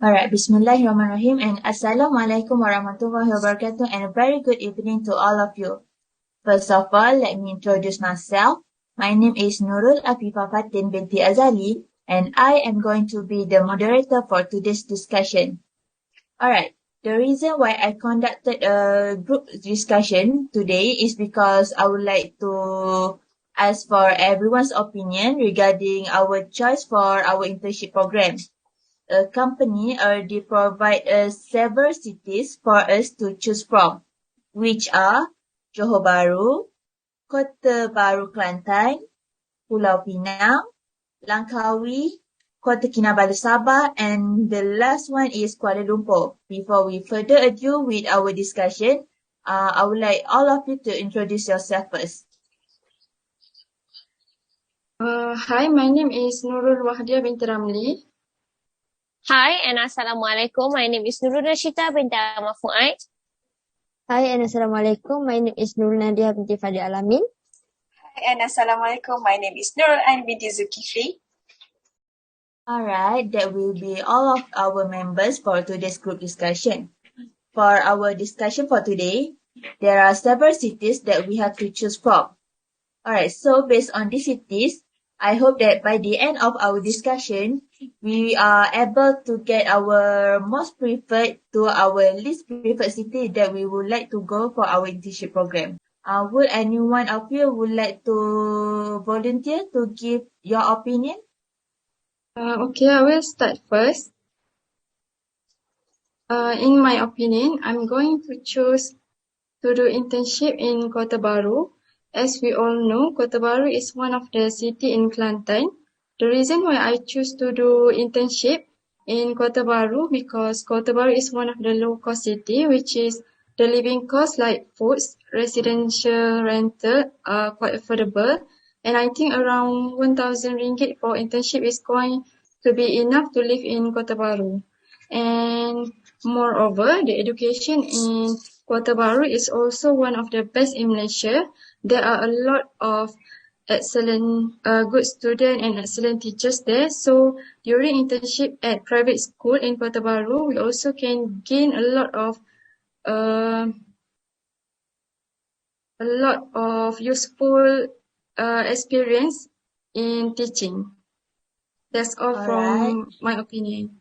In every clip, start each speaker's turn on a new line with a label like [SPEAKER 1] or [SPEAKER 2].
[SPEAKER 1] Alright, Bismillahirrahmanirrahim and Assalamualaikum warahmatullahi wabarakatuh and a very good evening to all of you. First of all, let me introduce myself. My name is Nurul Afifah Fatin binti Azali and I am going to be the moderator for today's discussion. Alright, the reason why I conducted a group discussion today is because I would like to ask for everyone's opinion regarding our choice for our internship program. A company already provide us several cities for us to choose from, which are Johor Bahru, Kota Baru Kelantan, Pulau Pinang, Langkawi, Kota Kinabalu Sabah, and the last one is Kuala Lumpur. Before we further ado with our discussion, I would like all of you to introduce yourself first.
[SPEAKER 2] Hi, my name is Nurul Wahdia binti Ramli.
[SPEAKER 3] Hi and Assalamualaikum. My name is Nurul Rashida binti Ahmad Fuaid.
[SPEAKER 4] Hi and Assalamualaikum. My name is Nurul Nadia binti Fadi Alamin.
[SPEAKER 5] Hi and Assalamualaikum. My name is Nurul Ain binti Zulkifli.
[SPEAKER 1] Alright, that will be all of our members for today's group discussion. For our discussion for today, there are several cities that we have to choose from. Alright, so based on these cities, I hope that by the end of our discussion, we are able to get our most preferred to our least preferred city that we would like to go for our internship program. Would anyone of you would like to volunteer to give your opinion?
[SPEAKER 2] Okay, I will start first. In my opinion, I'm going to choose to do internship in Kota Baru. As we all know, Kota Baru is one of the city in Kelantan. The reason why I choose to do internship in Kota Baru because Kota Baru is one of the low-cost city, which is the living cost like foods, residential rental are quite affordable. And I think around 1,000 ringgit for internship is going to be enough to live in Kota Baru. And moreover, the education in Kota Baru is also one of the best in Malaysia. There are a lot of excellent, good students and excellent teachers there. So during internship at private school in Kota Baru, we also can gain a lot of useful experience in teaching. That's all from my opinion.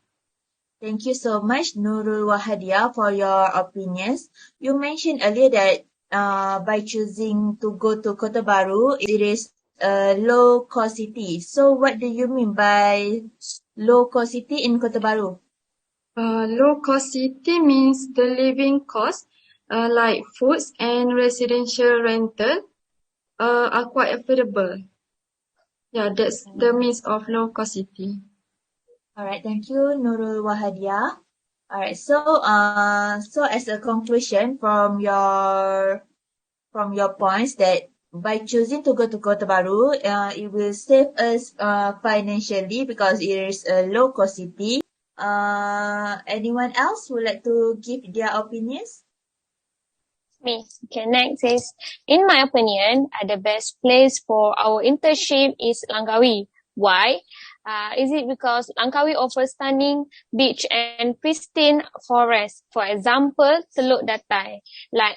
[SPEAKER 1] Thank you so much, Nurul Wahadia, for your opinions. You mentioned earlier that by choosing to go to Kota Baru, it is a low-cost city. So what do you mean by low-cost city in Kota Baru?
[SPEAKER 2] Low-cost city means the living cost, like foods and residential rental, are quite affordable. Yeah, that's the means of low-cost city.
[SPEAKER 1] Alright, thank you, Nurul Wahadia. Alright, so as a conclusion from your points that by choosing to go to Kota Baru, it will save us financially because it is a low-cost city. Anyone else would like to give their opinions?
[SPEAKER 3] Me. Okay, next is, in my opinion, the best place for our internship is Langkawi. Why? Is it because Langkawi offers stunning beach and pristine forest? For example, Teluk Datai. Like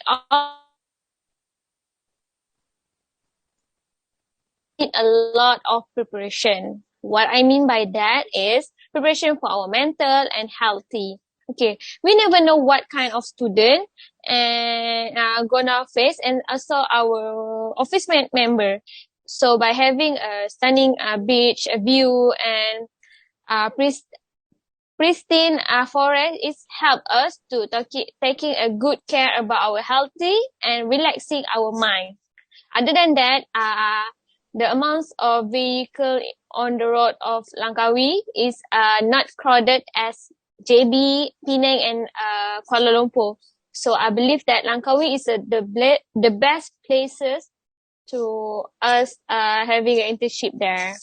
[SPEAKER 3] need a lot of preparation. What I mean by that is preparation for our mental and healthy. Okay, we never know what kind of student and gonna face, and also our office member. So by having a stunning beach view and pristine forest, it help us to taking a good care about our healthy and relaxing our mind. Other than that, the amounts of vehicle on the road of Langkawi is not crowded as JB, Penang, and Kuala Lumpur. So I believe that Langkawi is the best places to us having an internship there.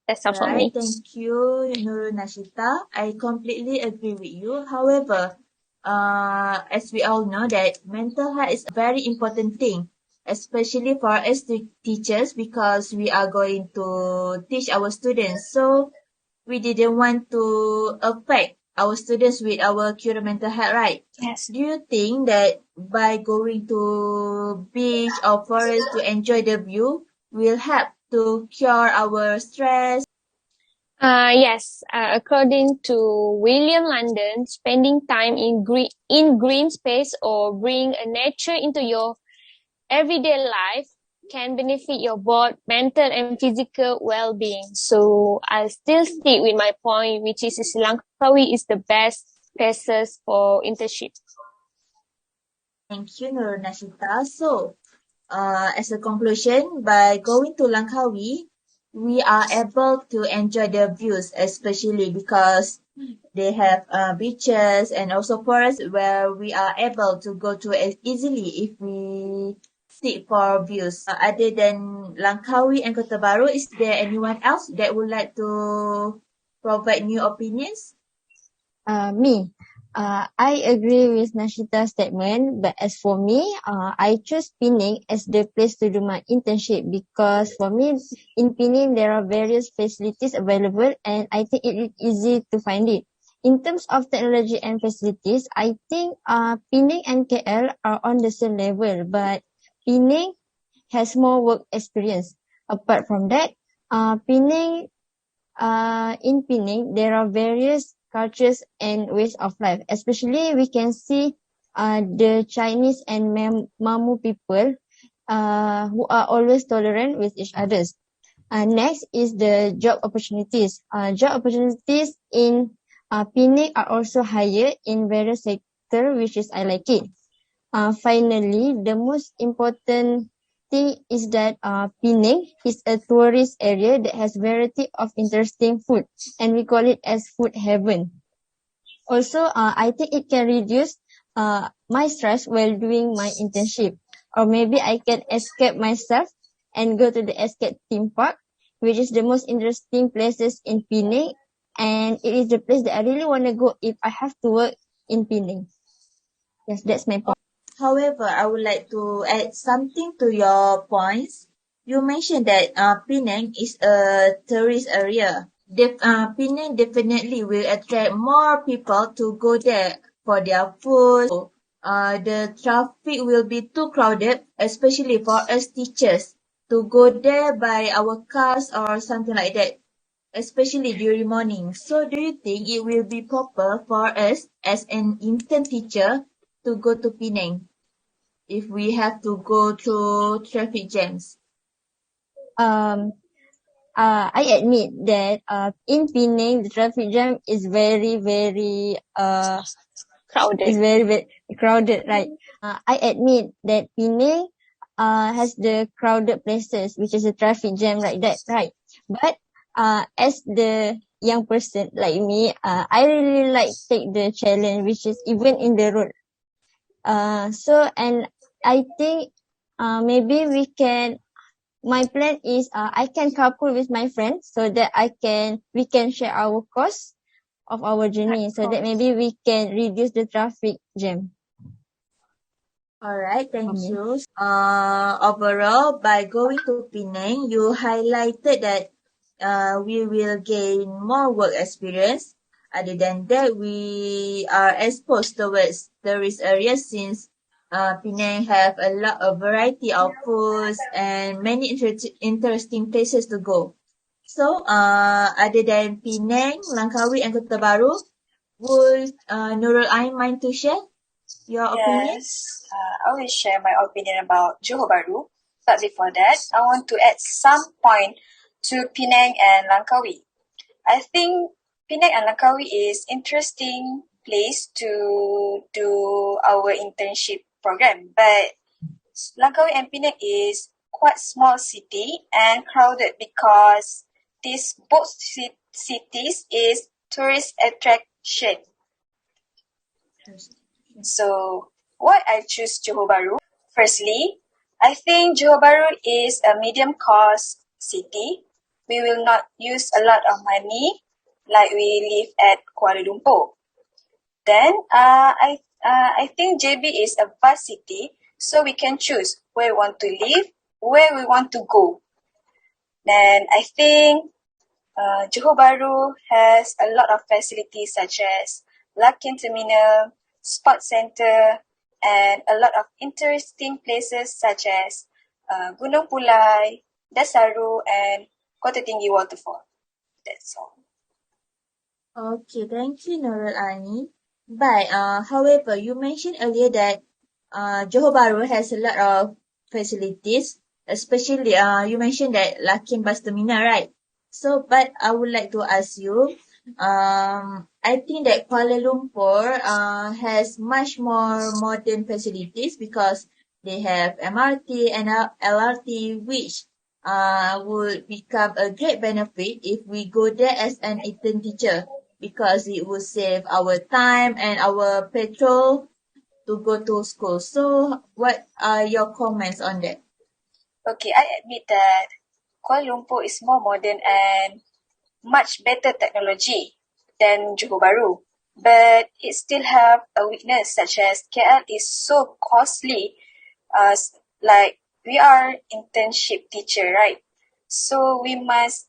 [SPEAKER 3] That's all for me.
[SPEAKER 1] Thank you, Nurul Nashita. I completely agree with you. However, as we all know that mental health is a very important thing, especially for us teachers because we are going to teach our students. So we didn't want to affect our students with our current mental health, right?
[SPEAKER 5] Yes.
[SPEAKER 1] Do you think that by going to beach or forest to enjoy the view will help to cure our stress?
[SPEAKER 3] Yes, according to William London, spending time in green space or bring a nature into your everyday life can benefit your both mental and physical well-being. So I still stick with my point, which is Langkawi is the best places for internship.
[SPEAKER 1] Thank you, Nur Nashita. So, as a conclusion, by going to Langkawi, we are able to enjoy the views, especially because they have beaches and also forests where we are able to go to easily if we seek for views. Other than Langkawi and Kota Baru, is there anyone else that would like to provide new opinions?
[SPEAKER 4] Me. I agree with Nashita's statement, but as for me, I choose Penang as the place to do my internship because for me, in Penang, there are various facilities available and I think it is easy to find it. In terms of technology and facilities, I think Penang and KL are on the same level, but Penang has more work experience. Apart from that, Penang in Penang, there are various cultures and ways of life. Especially, we can see the Chinese and Mamu people who are always tolerant with each other. Next is the job opportunities. Job opportunities in Penang are also higher in various sectors, which is I like it. Finally, the most important thing is that Penang is a tourist area that has variety of interesting food, and we call it as food heaven. Also, I think it can reduce my stress while doing my internship, or maybe I can escape myself and go to the escape theme park, which is the most interesting places in Penang, and it is the place that I really want to go if I have to work in Penang. Yes, that's my point.
[SPEAKER 1] However, I would like to add something to your points. You mentioned that Penang is a tourist area. Penang definitely will attract more people to go there for their food. So, the traffic will be too crowded, especially for us teachers to go there by our cars or something like that, especially during morning. So do you think it will be proper for us as an intern teacher to go to Penang if we have to go through traffic jams?
[SPEAKER 4] Um, I admit that in Penang the traffic jam is very
[SPEAKER 3] Crowded.
[SPEAKER 4] very crowded, right? I admit that Penang has the crowded places, which is a traffic jam like that, right? But as the young person like me, I really like take the challenge, which is even in the road. And I think maybe my plan is I can couple with my friends so that we can share our cost of our journey so that maybe we can reduce the traffic jam.
[SPEAKER 1] All right, thank
[SPEAKER 4] Amen.
[SPEAKER 1] you. Overall, by going to Penang, you highlighted that we will gain more work experience. Other than that, we are exposed towards tourist areas since Penang have a lot of variety of foods and many interesting places to go. So, other than Penang, Langkawi, and Kota Baru, would Nurul Ain mind to share your opinion?
[SPEAKER 5] Yes, I will share my opinion about Johor Bahru. But before that, I want to add some point to Penang and Langkawi. I think Penang and Langkawi is interesting place to do our internship program. But Langkawi and Penang is quite small city and crowded because these both cities is tourist attraction. So why I choose Johor Bahru? Firstly, I think Johor Bahru is a medium cost city. We will not use a lot of money like we live at Kuala Lumpur. Then I think JB is a vast city, so we can choose where we want to live, where we want to go. Then I think Johor Bahru has a lot of facilities such as Lakin Terminal, Sports Centre, and a lot of interesting places such as Gunung Pulai, Dasaru, and Kota Tinggi Waterfall. That's all.
[SPEAKER 1] Okay, thank you, Nurul Ani. But however, you mentioned earlier that Johor Bahru has a lot of facilities, especially you mentioned that Lakin Bus Terminal, right? So, but I would like to ask you, I think that Kuala Lumpur has much more modern facilities because they have MRT and LRT, which would become a great benefit if we go there as an intern teacher because it will save our time and our petrol to go to school. So what are your comments on that?
[SPEAKER 5] Okay, I admit that Kuala Lumpur is more modern and much better technology than Johor Bahru, but it still have a weakness such as KL is so costly. Like we are internship teacher, right? So we must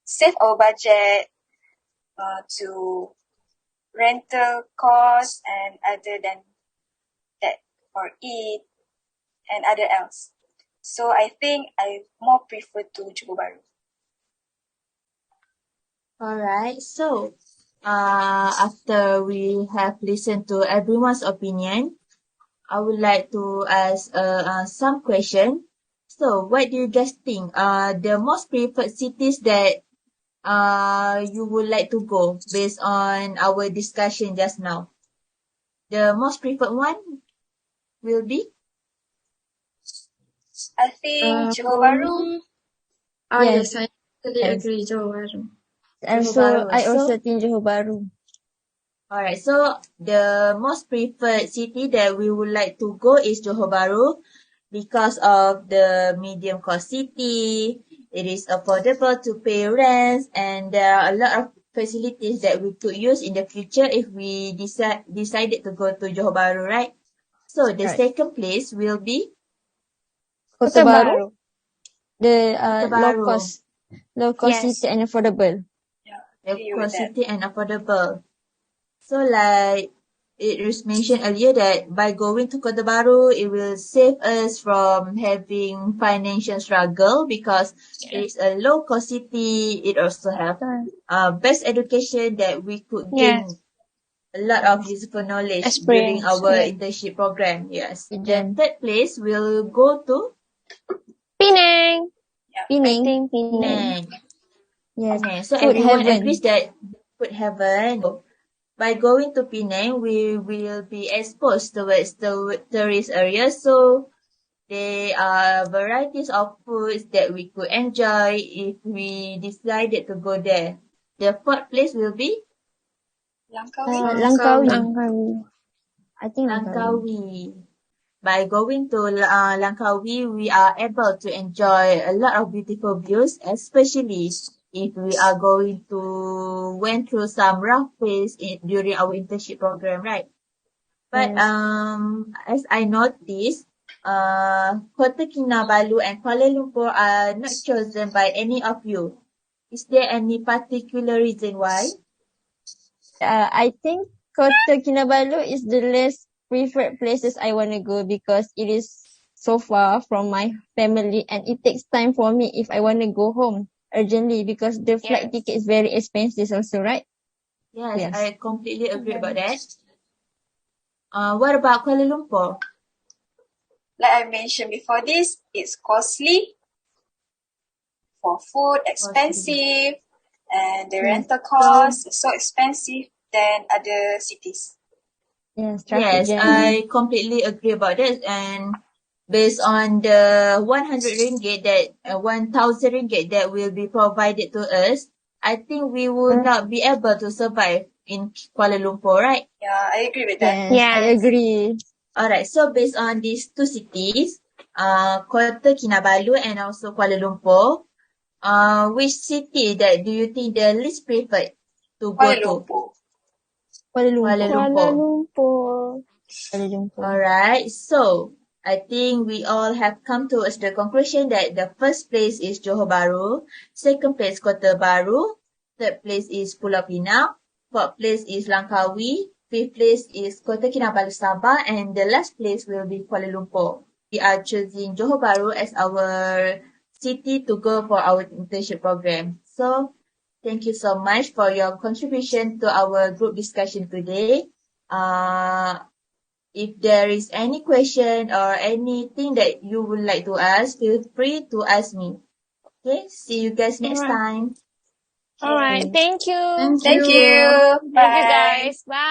[SPEAKER 5] save our budget to rental costs and other than that or eat and other else. So I think I more prefer to Johor Bahru.
[SPEAKER 1] Alright, so after we have listened to everyone's opinion, I would like to ask some question. So what do you guys think? The most preferred cities that you would like to go based on our discussion just now? The most preferred one will be?
[SPEAKER 5] I think Johor
[SPEAKER 2] For
[SPEAKER 5] Bahru.
[SPEAKER 2] me,
[SPEAKER 4] Yes,
[SPEAKER 2] yes, I totally
[SPEAKER 4] yes.
[SPEAKER 2] agree, Johor Bahru.
[SPEAKER 1] Bahru.
[SPEAKER 4] I also
[SPEAKER 1] So,
[SPEAKER 4] think Johor Bahru.
[SPEAKER 1] alright, so the most preferred city that we would like to go is Johor Bahru because of the medium cost city. It is affordable to pay rents and there are a lot of facilities that we could use in the future if we decided to go to Johor Bahru, right? So the
[SPEAKER 4] Right.
[SPEAKER 1] second place will be
[SPEAKER 4] Kota Baru,
[SPEAKER 3] Baru.
[SPEAKER 4] the
[SPEAKER 1] Kota
[SPEAKER 4] low
[SPEAKER 1] Baru.
[SPEAKER 4] cost
[SPEAKER 3] Yes.
[SPEAKER 4] city and affordable.
[SPEAKER 5] Yeah,
[SPEAKER 1] The
[SPEAKER 5] agree with
[SPEAKER 1] cost
[SPEAKER 5] that.
[SPEAKER 1] city and affordable. So like it was mentioned earlier that by going to Kota Baru, it will save us from having financial struggle because it is a low cost city. It also have best education that we could gain
[SPEAKER 3] Yes.
[SPEAKER 1] a lot of useful knowledge during
[SPEAKER 3] Experience.
[SPEAKER 1] our
[SPEAKER 3] Yes.
[SPEAKER 1] internship program. Yes. The
[SPEAKER 4] Ijen.
[SPEAKER 1] third place will go to
[SPEAKER 3] Penang.
[SPEAKER 5] Yeah.
[SPEAKER 3] I
[SPEAKER 4] Penang.
[SPEAKER 3] think Penang.
[SPEAKER 1] Penang.
[SPEAKER 4] Yes.
[SPEAKER 1] Penang. So
[SPEAKER 4] Food
[SPEAKER 1] everyone
[SPEAKER 4] heaven.
[SPEAKER 1] agrees that food heaven. By going to Penang, we will be exposed towards the tourist areas. So there are varieties of foods that we could enjoy if we decided to go there. The fourth place will be
[SPEAKER 5] Langkawi.
[SPEAKER 4] Langkawi.
[SPEAKER 3] Langkawi.
[SPEAKER 4] I think Langkawi.
[SPEAKER 1] Langkawi. By going to Langkawi, we are able to enjoy a lot of beautiful views, especially if we are going to went through some rough phase during our internship program, right? But
[SPEAKER 4] Yes.
[SPEAKER 1] as I noticed, Kota Kinabalu and Kuala Lumpur are not chosen by any of you. Is there any particular reason why?
[SPEAKER 4] I think Kota Kinabalu is the least preferred places I want to go because it is so far from my family and it takes time for me if I want to go home urgently because the flight
[SPEAKER 3] Yes.
[SPEAKER 4] ticket is very expensive also, right?
[SPEAKER 1] Yes,
[SPEAKER 4] Yes.
[SPEAKER 1] I completely agree about that. What about Kuala Lumpur?
[SPEAKER 5] Like I mentioned before this, it's costly for food, expensive, and the
[SPEAKER 4] Yes.
[SPEAKER 5] rental cost is so expensive than other cities.
[SPEAKER 4] Yes, traffic
[SPEAKER 1] Yes,
[SPEAKER 4] jam.
[SPEAKER 1] I completely agree about that. And based on the 100 ringgit that 1,000 ringgit that will be provided to us, I think we will not be able to survive in Kuala Lumpur, right?
[SPEAKER 5] Yeah, I agree with that.
[SPEAKER 4] Yes, I
[SPEAKER 3] Yes.
[SPEAKER 4] agree.
[SPEAKER 1] Alright, so based on these two cities, Kota Kinabalu and also Kuala Lumpur, which city that do you think the least preferred to go
[SPEAKER 5] Kuala
[SPEAKER 1] to?
[SPEAKER 5] Lumpur.
[SPEAKER 4] Kuala
[SPEAKER 1] Kuala
[SPEAKER 4] Lumpur.
[SPEAKER 1] Lumpur.
[SPEAKER 3] Lumpur.
[SPEAKER 4] Kuala Lumpur.
[SPEAKER 1] Alright, so I think we all have come to the conclusion that the first place is Johor Bahru, second place Kota Baru, third place is Pulau Pinang, fourth place is Langkawi, fifth place is Kota Kinabalu Sabah, and the last place will be Kuala Lumpur. We are choosing Johor Bahru as our city to go for our internship program. So, thank you so much for your contribution to our group discussion today. If there is any question or anything that you would like to ask, feel free to ask me. Okay, see you guys next
[SPEAKER 3] Alright.
[SPEAKER 1] time.
[SPEAKER 3] Alright.
[SPEAKER 4] Okay.
[SPEAKER 3] Thank you.
[SPEAKER 2] Thank
[SPEAKER 5] Thank
[SPEAKER 2] you.
[SPEAKER 5] you.
[SPEAKER 3] Thank you
[SPEAKER 5] Bye.
[SPEAKER 3] guys. Bye.